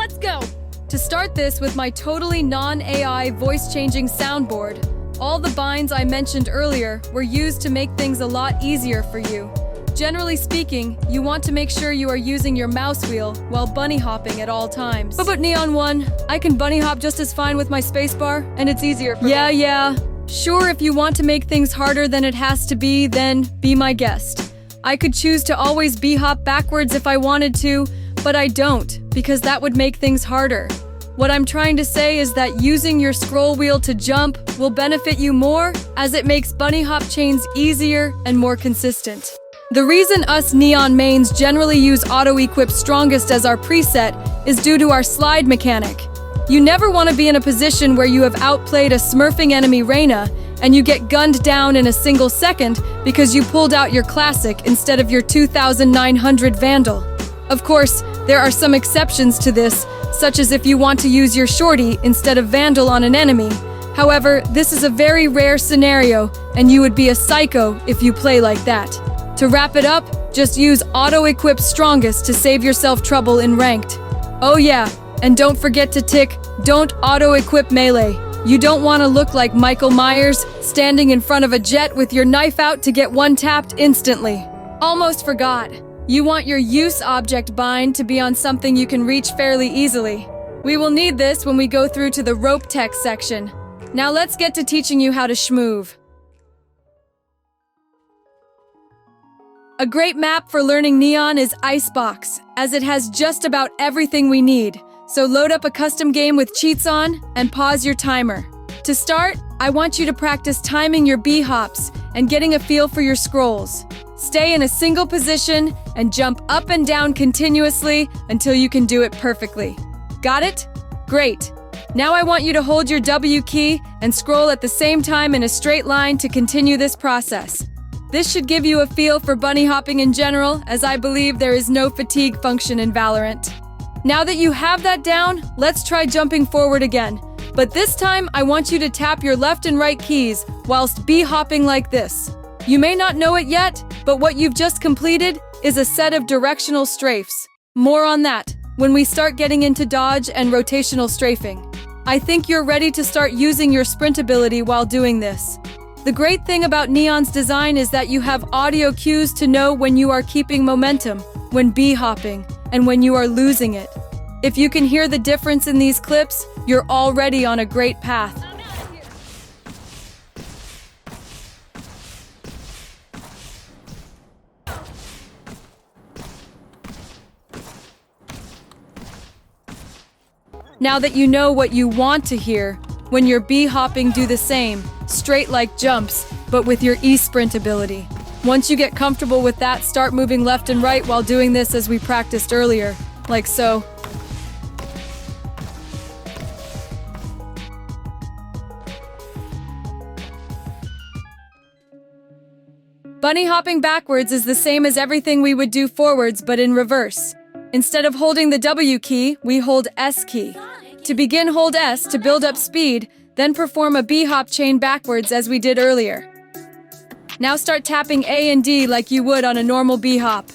let's go! To start this with my totally non-AI voice-changing soundboard, all the binds I mentioned earlier were used to make things a lot easier for you. Generally speaking, you want to make sure you are using your mouse wheel while bunny hopping at all times. But Neon 1, I can bunny hop just as fine with my spacebar, and it's easier for me. Yeah. Sure, if you want to make things harder than it has to be, then be my guest. I could choose to always b-hop backwards if I wanted to, but I don't, because that would make things harder. What I'm trying to say is that using your scroll wheel to jump will benefit you more, as it makes bunny hop chains easier and more consistent. The reason us Neon mains generally use auto-equip strongest as our preset is due to our slide mechanic. You never want to be in a position where you have outplayed a smurfing enemy Reyna and you get gunned down in a single second because you pulled out your classic instead of your 2900 Vandal. Of course, there are some exceptions to this, such as if you want to use your shorty instead of Vandal on an enemy. However, this is a very rare scenario, and you would be a psycho if you play like that. To wrap it up, just use auto-equip strongest to save yourself trouble in ranked. Oh yeah, and don't forget to tick, don't auto-equip melee. You don't want to look like Michael Myers standing in front of a jet with your knife out to get one-tapped instantly. Almost forgot. You want your use object bind to be on something you can reach fairly easily. We will need this when we go through to the rope text section. Now let's get to teaching you how to schmoove. A great map for learning Neon is Icebox, as it has just about everything we need. So load up a custom game with cheats on and pause your timer. To start, I want you to practice timing your B-hops and getting a feel for your scrolls. Stay in a single position and jump up and down continuously until you can do it perfectly. Got it? Great. Now I want you to hold your W key and scroll at the same time in a straight line to continue this process. This should give you a feel for bunny hopping in general, as I believe there is no fatigue function in Valorant. Now that you have that down, let's try jumping forward again. But this time, I want you to tap your left and right keys whilst B-hopping like this. You may not know it yet, but what you've just completed is a set of directional strafes. More on that when we start getting into dodge and rotational strafing. I think you're ready to start using your sprint ability while doing this. The great thing about Neon's design is that you have audio cues to know when you are keeping momentum, when B-hopping, and when you are losing it. If you can hear the difference in these clips, you're already on a great path. Now that you know what you want to hear, when you're B-hopping, do the same, straight like jumps, but with your E-sprint ability. Once you get comfortable with that, start moving left and right while doing this as we practiced earlier, like so. Bunny hopping backwards is the same as everything we would do forwards, but in reverse. Instead of holding the W key, we hold S key. To begin, hold S to build up speed, then perform a B-hop chain backwards as we did earlier. Now start tapping A and D like you would on a normal B-hop.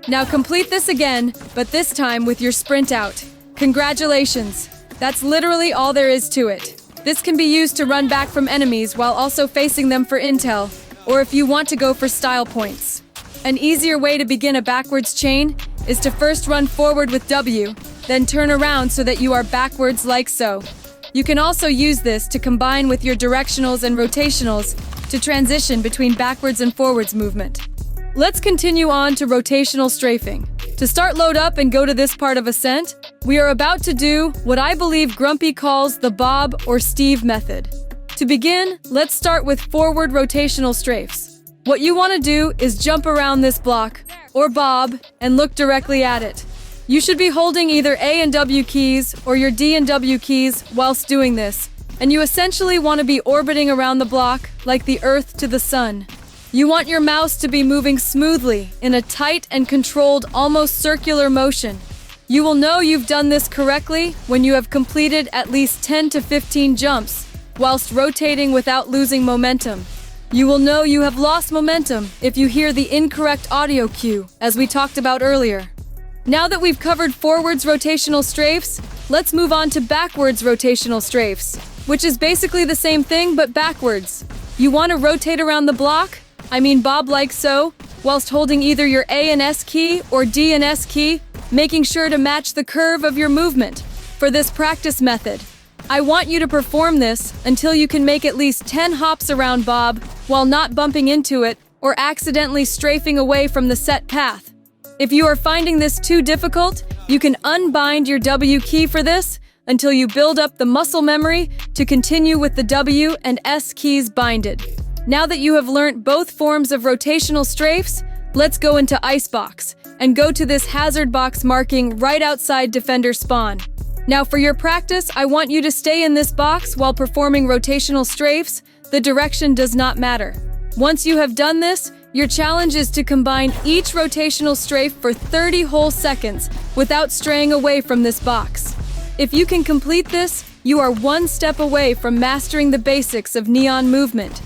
Now complete this again, but this time with your sprint out. Congratulations! That's literally all there is to it. This can be used to run back from enemies while also facing them for intel, or if you want to go for style points. An easier way to begin a backwards chain is to first run forward with W, then turn around so that you are backwards like so. You can also use this to combine with your directionals and rotationals to transition between backwards and forwards movement. Let's continue on to rotational strafing. To start, load up and go to this part of Ascent. We are about to do what I believe Grumpy calls the Bob or Steve method. To begin, let's start with forward rotational strafes. What you want to do is jump around this block, or bob, and look directly at it. You should be holding either A and W keys or your D and W keys whilst doing this, and you essentially want to be orbiting around the block like the Earth to the Sun. You want your mouse to be moving smoothly in a tight and controlled, almost circular motion. You will know you've done this correctly when you have completed at least 10 to 15 jumps whilst rotating without losing momentum. You will know you have lost momentum if you hear the incorrect audio cue, as we talked about earlier. Now that we've covered forwards rotational strafes, let's move on to backwards rotational strafes, which is basically the same thing but backwards. You want to rotate around the block? Bob like so, whilst holding either your A and S key or D and S key, making sure to match the curve of your movement. For this practice method, I want you to perform this until you can make at least 10 hops around Bob while not bumping into it or accidentally strafing away from the set path. If you are finding this too difficult, you can unbind your W key for this until you build up the muscle memory to continue with the W and S keys binded. Now that you have learnt both forms of rotational strafes, let's go into Icebox and go to this hazard box marking right outside defender spawn. Now for your practice, I want you to stay in this box while performing rotational strafes. The direction does not matter. Once you have done this, your challenge is to combine each rotational strafe for 30 whole seconds without straying away from this box. If you can complete this, you are one step away from mastering the basics of neon movement.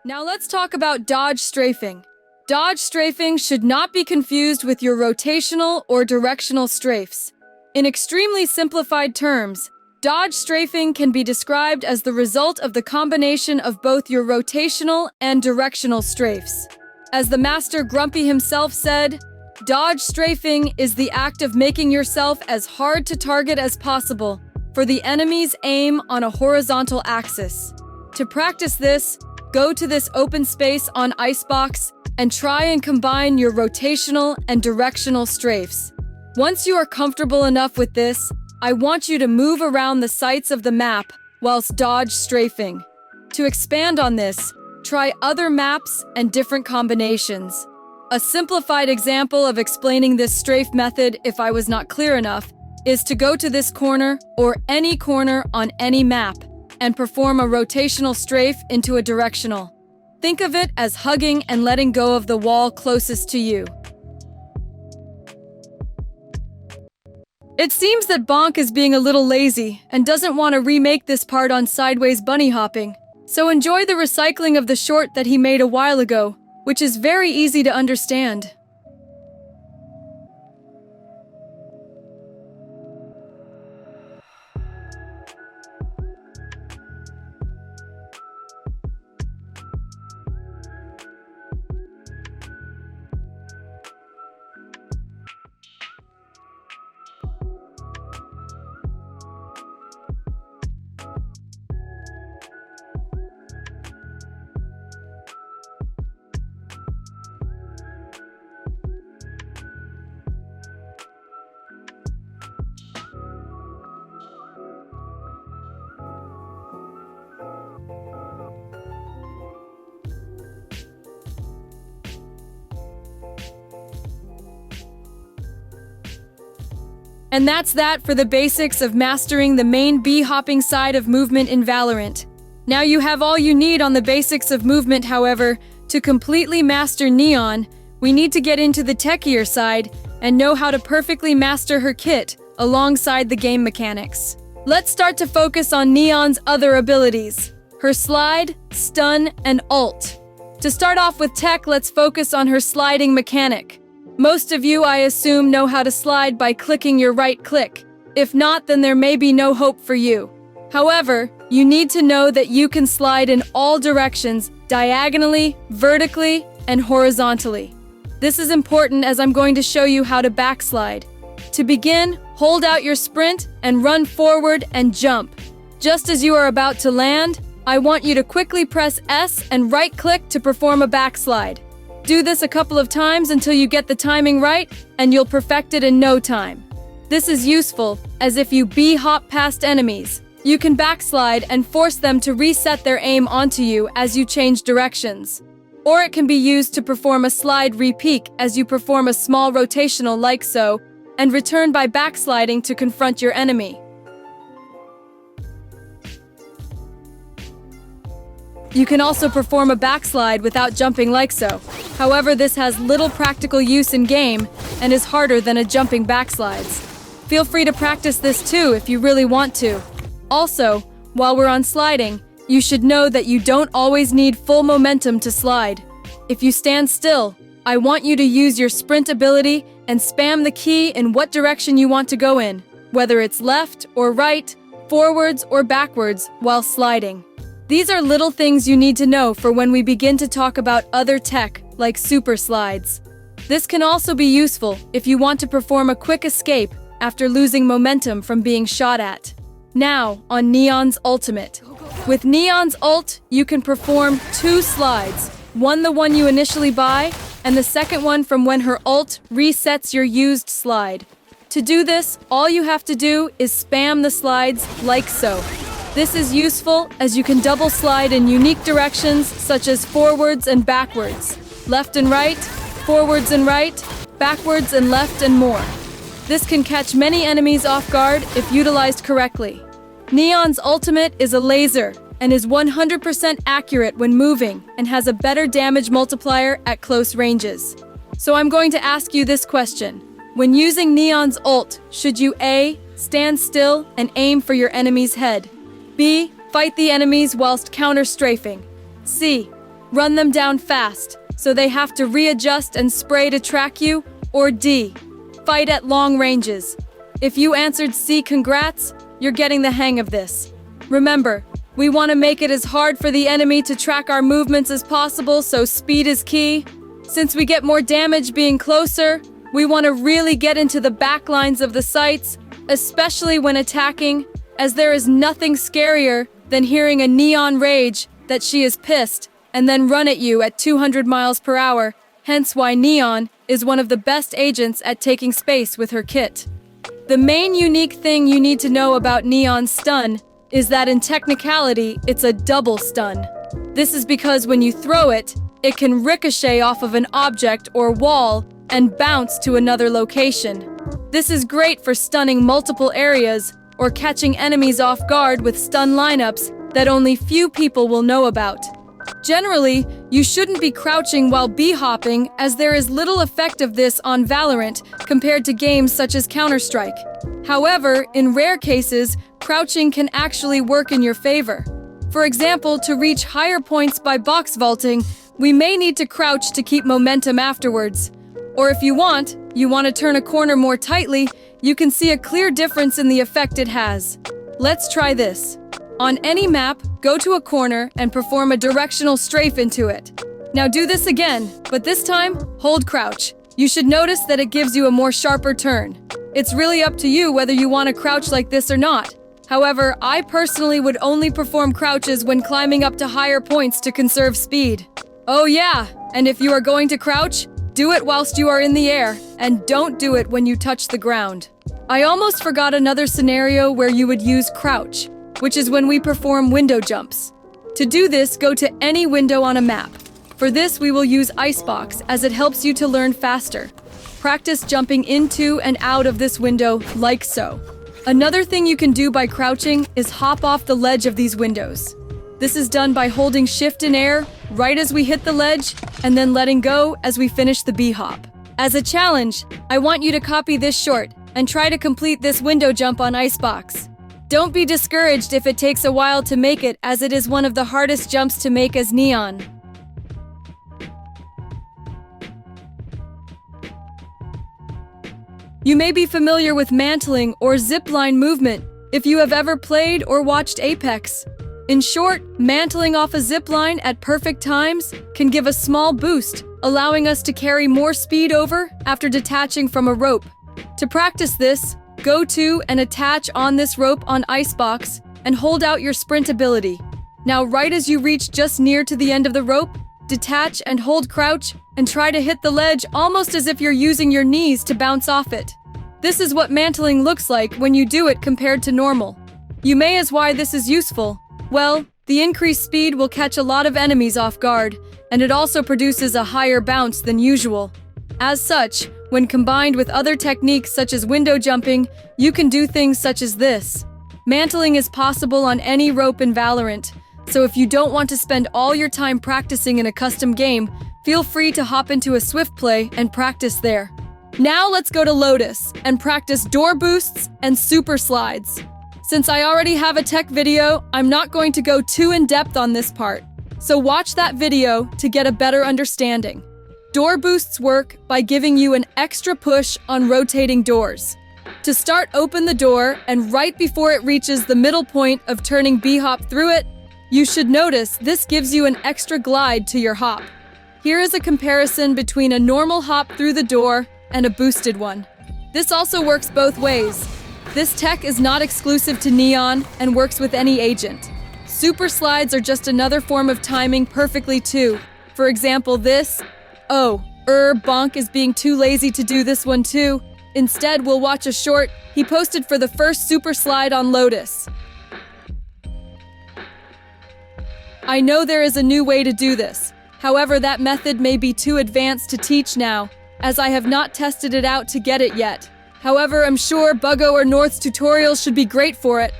Now let's talk about dodge strafing. Dodge strafing should not be confused with your rotational or directional strafes. In extremely simplified terms, dodge strafing can be described as the result of the combination of both your rotational and directional strafes. As the master Grumpy himself said, dodge strafing is the act of making yourself as hard to target as possible for the enemy's aim on a horizontal axis. To practice this, go to this open space on Icebox and try and combine your rotational and directional strafes. Once you are comfortable enough with this, I want you to move around the sites of the map whilst dodge strafing. To expand on this, try other maps and different combinations. A simplified example of explaining this strafe method, if I was not clear enough, is to go to this corner or any corner on any map and perform a rotational strafe into a directional. Think of it as hugging and letting go of the wall closest to you. It seems that Bonk is being a little lazy and doesn't want to remake this part on sideways bunny hopping. So enjoy the recycling of the short that he made a while ago, which is very easy to understand. And that's that for the basics of mastering the main bee-hopping side of movement in Valorant. Now you have all you need on the basics of movement, however. To completely master Neon, we need to get into the techier side and know how to perfectly master her kit alongside the game mechanics. Let's start to focus on Neon's other abilities, her slide, stun, and ult. To start off with tech, let's focus on her sliding mechanic. Most of you, I assume, know how to slide by clicking your right click. If not, then there may be no hope for you. However, you need to know that you can slide in all directions, diagonally, vertically, and horizontally. This is important as I'm going to show you how to backslide. To begin, hold out your sprint and run forward and jump. Just as you are about to land, I want you to quickly press S and right-click to perform a backslide. Do this a couple of times until you get the timing right, and you'll perfect it in no time. This is useful, as if you bee-hop past enemies, you can backslide and force them to reset their aim onto you as you change directions. Or it can be used to perform a slide re-peek as you perform a small rotational like so, and return by backsliding to confront your enemy. You can also perform a backslide without jumping like so. However, this has little practical use in game and is harder than a jumping backslides. Feel free to practice this too if you really want to. Also, while we're on sliding, you should know that you don't always need full momentum to slide. If you stand still, I want you to use your sprint ability and spam the key in what direction you want to go in, whether it's left or right, forwards or backwards, while sliding. These are little things you need to know for when we begin to talk about other tech, like super slides. This can also be useful if you want to perform a quick escape after losing momentum from being shot at. Now, on Neon's ultimate. With Neon's ult, you can perform 2 slides. One the one you initially buy, and the second one from when her ult resets your used slide. To do this, all you have to do is spam the slides like so. This is useful as you can double slide in unique directions such as forwards and backwards, left and right, forwards and right, backwards and left, and more. This can catch many enemies off guard if utilized correctly. Neon's ultimate is a laser and is 100% accurate when moving and has a better damage multiplier at close ranges. So I'm going to ask you this question. When using Neon's ult, should you A, stand still and aim for your enemy's head? B, fight the enemies whilst counter-strafing? C, run them down fast so they have to readjust and spray to track you? Or D, fight at long ranges? If you answered C, congrats, you're getting the hang of this. Remember, we want to make it as hard for the enemy to track our movements as possible, so speed is key. Since we get more damage being closer, we want to really get into the backlines of the sites, especially when attacking, as there is nothing scarier than hearing a Neon rage that she is pissed and then run at you at 200 miles per hour, hence why Neon is one of the best agents at taking space with her kit. The main unique thing you need to know about Neon's stun is that in technicality, it's a double stun. This is because when you throw it, it can ricochet off of an object or wall and bounce to another location. This is great for stunning multiple areas or catching enemies off guard with stun lineups that only few people will know about. Generally, you shouldn't be crouching while b-hopping, as there is little effect of this on Valorant compared to games such as Counter-Strike. However, in rare cases, crouching can actually work in your favor. For example, to reach higher points by box vaulting, we may need to crouch to keep momentum afterwards. Or if you want to turn a corner more tightly, you can see a clear difference in the effect it has. Let's try this. On any map, go to a corner and perform a directional strafe into it. Now do this again, but this time, hold crouch. You should notice that it gives you a more sharper turn. It's really up to you whether you want to crouch like this or not. However, I personally would only perform crouches when climbing up to higher points to conserve speed. Oh yeah, and if you are going to crouch, do it whilst you are in the air, and don't do it when you touch the ground. I almost forgot another scenario where you would use crouch, which is when we perform window jumps. To do this, go to any window on a map. For this, we will use Icebox, as it helps you to learn faster. Practice jumping into and out of this window like so. Another thing you can do by crouching is hop off the ledge of these windows. This is done by holding shift in air right as we hit the ledge and then letting go as we finish the b-hop. As a challenge, I want you to copy this short and try to complete this window jump on Icebox. Don't be discouraged if it takes a while to make it, as it is one of the hardest jumps to make as Neon. You may be familiar with mantling or zipline movement if you have ever played or watched Apex. In short, mantling off a zipline at perfect times can give a small boost, allowing us to carry more speed over after detaching from a rope. To practice this, go to and attach on this rope on Icebox and hold out your sprint ability. Now, right as you reach just near to the end of the rope, detach and hold crouch and try to hit the ledge almost as if you're using your knees to bounce off it. This is what mantling looks like when you do it compared to normal. You may ask why this is useful. Well, the increased speed will catch a lot of enemies off guard, and it also produces a higher bounce than usual. As such, when combined with other techniques such as window jumping, you can do things such as this. Mantling is possible on any rope in Valorant, so if you don't want to spend all your time practicing in a custom game, feel free to hop into a Swift play and practice there. Now let's go to Lotus and practice door boosts and super slides. Since I already have a tech video, I'm not going to go too in-depth on this part. So watch that video to get a better understanding. Door boosts work by giving you an extra push on rotating doors. To start, open the door, and right before it reaches the middle point of turning Bhop through it, you should notice this gives you an extra glide to your hop. Here is a comparison between a normal hop through the door and a boosted one. This also works both ways. This tech is not exclusive to Neon and works with any agent. Super slides are just another form of timing perfectly too. For example, this. Bonk is being too lazy to do this one too. Instead, we'll watch a short he posted for the first super slide on Lotus. I know there is a new way to do this. However, that method may be too advanced to teach now, as I have not tested it out to get it yet. However, I'm sure Buggo or North's tutorials should be great for it.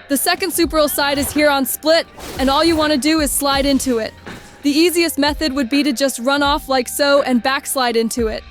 The second super slide is here on split, and all you want to do is slide into it. The easiest method would be to just run off like so and backslide into it.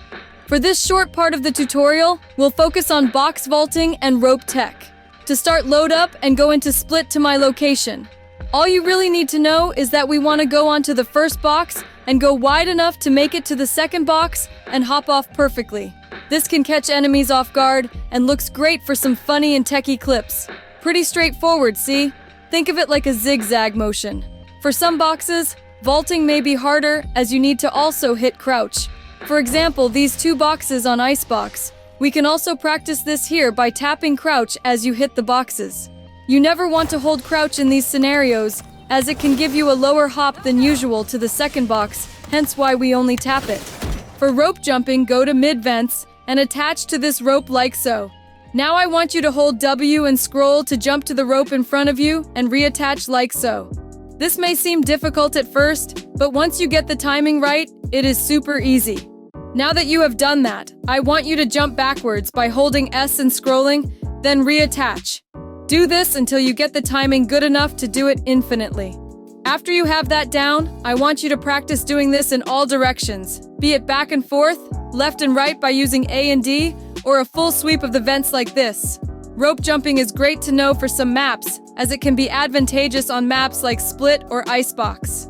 For this short part of the tutorial, we'll focus on box vaulting and rope tech. To start, load up and go into split to my location. All you really need to know is that we want to go onto the first box and go wide enough to make it to the second box and hop off perfectly. This can catch enemies off guard and looks great for some funny and techie clips. Pretty straightforward, see? Think of it like a zigzag motion. For some boxes, vaulting may be harder as you need to also hit crouch. For example, these two boxes on Icebox. We can also practice this here by tapping crouch as you hit the boxes. You never want to hold crouch in these scenarios, as it can give you a lower hop than usual to the second box, hence why we only tap it. For rope jumping, go to mid vents and attach to this rope like so. Now I want you to hold W and scroll to jump to the rope in front of you and reattach like so. This may seem difficult at first, but once you get the timing right, it is super easy. Now that you have done that, I want you to jump backwards by holding S and scrolling, then reattach. Do this until you get the timing good enough to do it infinitely. After you have that down, I want you to practice doing this in all directions, be it back and forth, left and right by using A and D, or a full sweep of the vents like this. Rope jumping is great to know for some maps, as it can be advantageous on maps like Split or Icebox.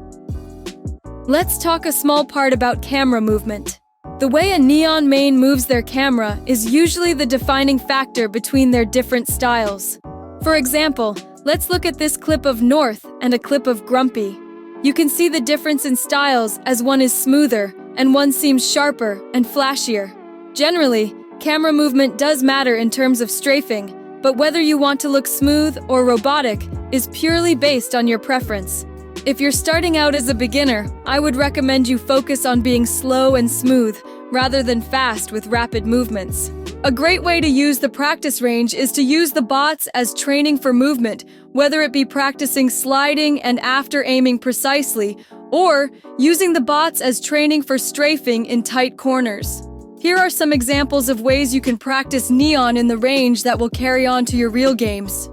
Let's talk a small part about camera movement. The way a Neon main moves their camera is usually the defining factor between their different styles. For example, let's look at this clip of North and a clip of Grumpy. You can see the difference in styles as one is smoother and one seems sharper and flashier. Generally, camera movement does matter in terms of strafing, but whether you want to look smooth or robotic is purely based on your preference. If you're starting out as a beginner, I would recommend you focus on being slow and smooth rather than fast with rapid movements. A great way to use the practice range is to use the bots as training for movement, whether it be practicing sliding and after aiming precisely, or using the bots as training for strafing in tight corners. Here are some examples of ways you can practice Neon in the range that will carry on to your real games.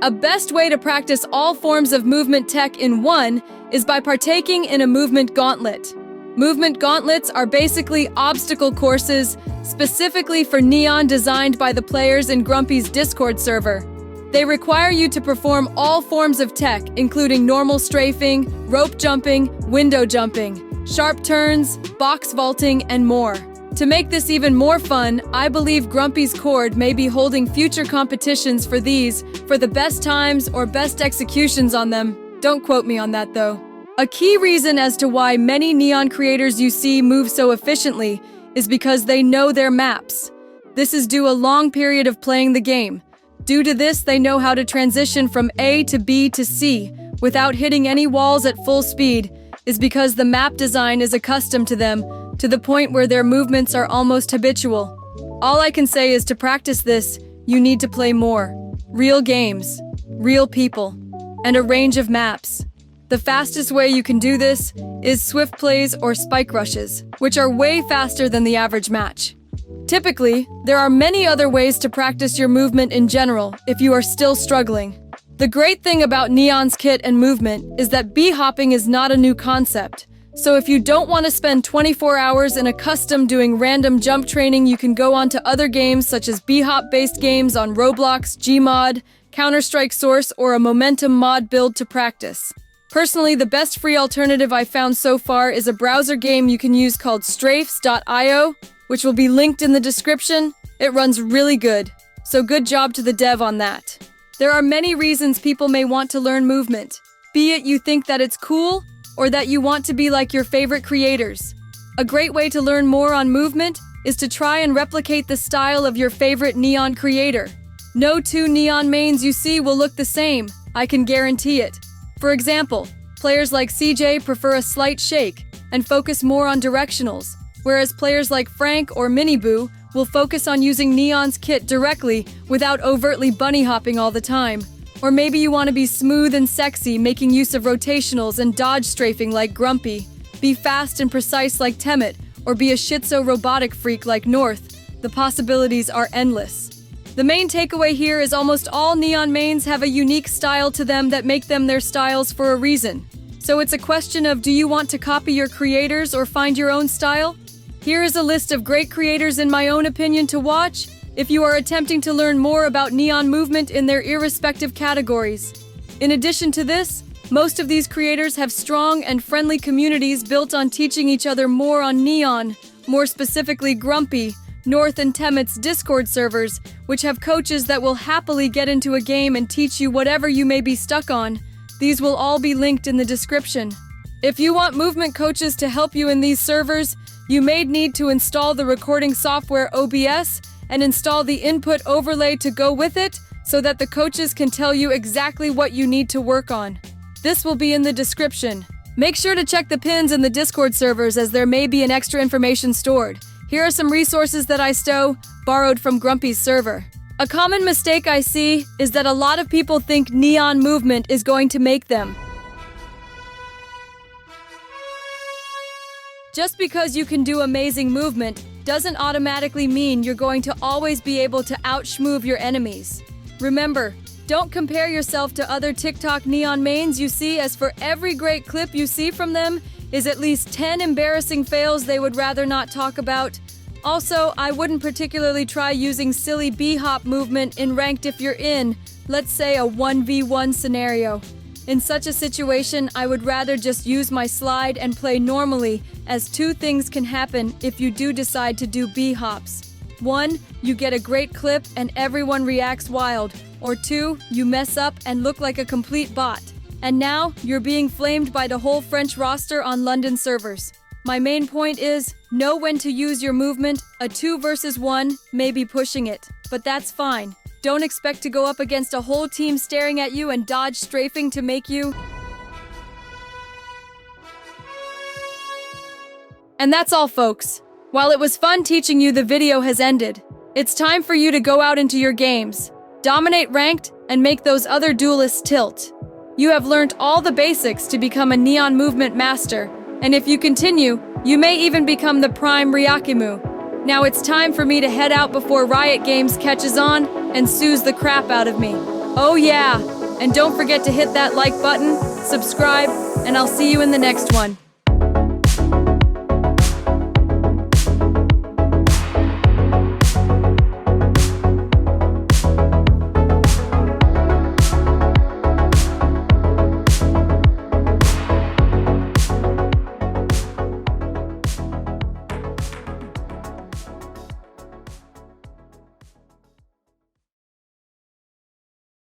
A best way to practice all forms of movement tech in one is by partaking in a movement gauntlet. Movement gauntlets are basically obstacle courses specifically for Neon designed by the players in Grumpy's Discord server. They require you to perform all forms of tech, including normal strafing, rope jumping, window jumping, sharp turns, box vaulting, and more. To make this even more fun, I believe Grumpy's Cord may be holding future competitions for these for the best times or best executions on them. Don't quote me on that though. A key reason as to why many Neon creators you see move so efficiently is because they know their maps. This is due a long period of playing the game. Due to this, they know how to transition from A to B to C without hitting any walls at full speed, is because the map design is accustomed to them, to the point where their movements are almost habitual. All I can say is to practice this, you need to play more. Real games, real people, and a range of maps. The fastest way you can do this is swift plays or spike rushes, which are way faster than the average match. Typically, there are many other ways to practice your movement in general if you are still struggling. The great thing about Neon's kit and movement is that B-hopping is not a new concept. So if you don't want to spend 24 hours in a custom doing random jump training, you can go on to other games such as B-hop-based games on Roblox, Gmod, Counter-Strike Source, or a Momentum mod build to practice. Personally, the best free alternative I found so far is a browser game you can use called strafes.io, which will be linked in the description. It runs really good, so good job to the dev on that. There are many reasons people may want to learn movement, be it you think that it's cool, or that you want to be like your favorite creators. A great way to learn more on movement is to try and replicate the style of your favorite Neon creator. No two Neon mains you see will look the same, I can guarantee it. For example, players like CJ prefer a slight shake and focus more on directionals, whereas players like Frank or Miniboo will focus on using Neon's kit directly without overtly bunny hopping all the time. Or maybe you want to be smooth and sexy, making use of rotationals and dodge strafing like Grumpy, be fast and precise like Temet, or be a shitso robotic freak like North. The possibilities are endless. The main takeaway here is almost all Neon mains have a unique style to them that make them their styles for a reason. So it's a question of, do you want to copy your creators or find your own style? Here is a list of great creators in my own opinion to watch if you are attempting to learn more about Neon movement in their irrespective categories. In addition to this, most of these creators have strong and friendly communities built on teaching each other more on Neon, more specifically Grumpy, North and Temet's Discord servers, which have coaches that will happily get into a game and teach you whatever you may be stuck on. These will all be linked in the description. If you want movement coaches to help you in these servers, you may need to install the recording software OBS and install the input overlay to go with it so that the coaches can tell you exactly what you need to work on. This will be in the description. Make sure to check the pins in the Discord servers as there may be an extra information stored. Here are some resources that I borrowed from Grumpy's server. A common mistake I see is that a lot of people think Neon movement is going to make them. Just because you can do amazing movement doesn't automatically mean you're going to always be able to out-schmoove your enemies. Remember, don't compare yourself to other TikTok Neon mains you see, as for every great clip you see from them is at least 10 embarrassing fails they would rather not talk about. Also, I wouldn't particularly try using silly B-hop movement in ranked if you're in, let's say, a 1v1 scenario. In such a situation, I would rather just use my slide and play normally, as two things can happen if you do decide to do B-hops. One, you get a great clip and everyone reacts wild, or two, you mess up and look like a complete bot. And now, you're being flamed by the whole French roster on London servers. My main point is, know when to use your movement. A 2 versus 1 may be pushing it, but that's fine. Don't expect to go up against a whole team staring at you and dodge strafing to make you. And that's all, folks. While it was fun teaching you, the video has ended. It's time for you to go out into your games, dominate ranked, and make those other duelists tilt. You have learned all the basics to become a Neon movement master, and if you continue, you may even become the prime Ryakimu. Now it's time for me to head out before Riot Games catches on and sues the crap out of me. Oh yeah, and don't forget to hit that like button, subscribe, and I'll see you in the next one.